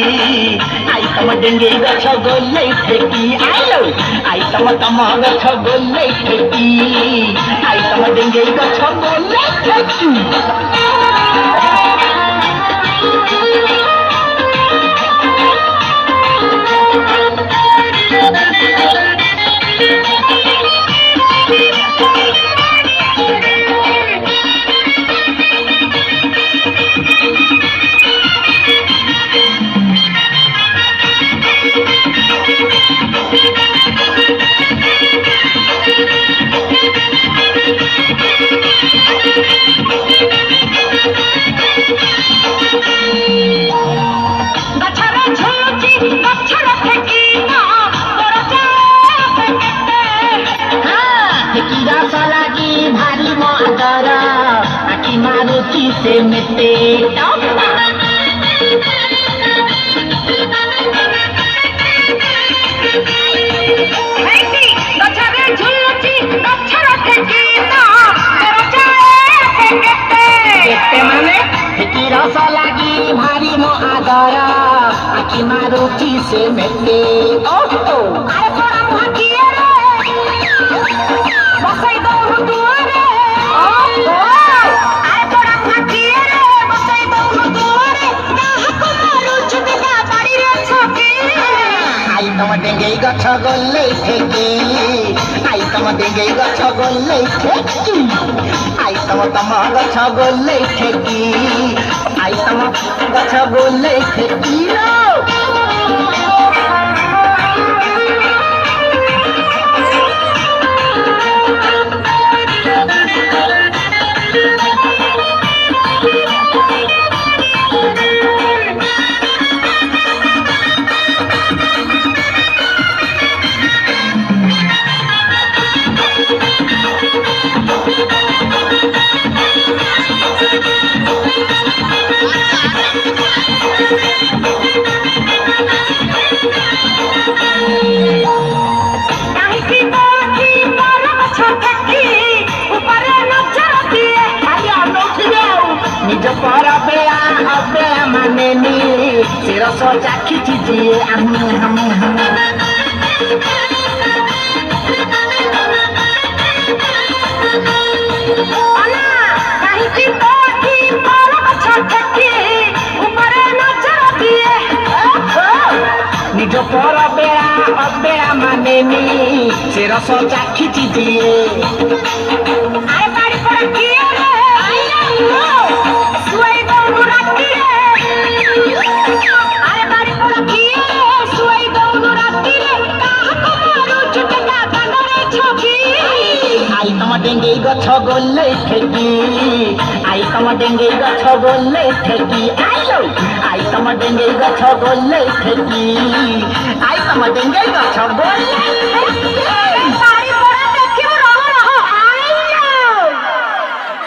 आई तम डेंगे गछ गोले ठेकी आइलो आई तम गछ गोले ठेकी आई तम डेंगे गछ गोले ठेकी से मिटे रस लगी भारी मो आदर आखि मारुची से मेटे डेंगे गछ गोले ठेकी आई तम डेंगे गछ गोले ठेकी आई तम गछ गोले ठेकी आई तम गछ गोले ठेकी माने रस चाखी दिए निज पर बेड़ा अबेड़ा माने से रस चाखी दिए डेंगे गछ गोले ठेकी आई तम डेंगे गछ गोले ठेकी आइलो आई तम डेंगे गछ गोले ठेकी आई तम डेंगे गछ गोले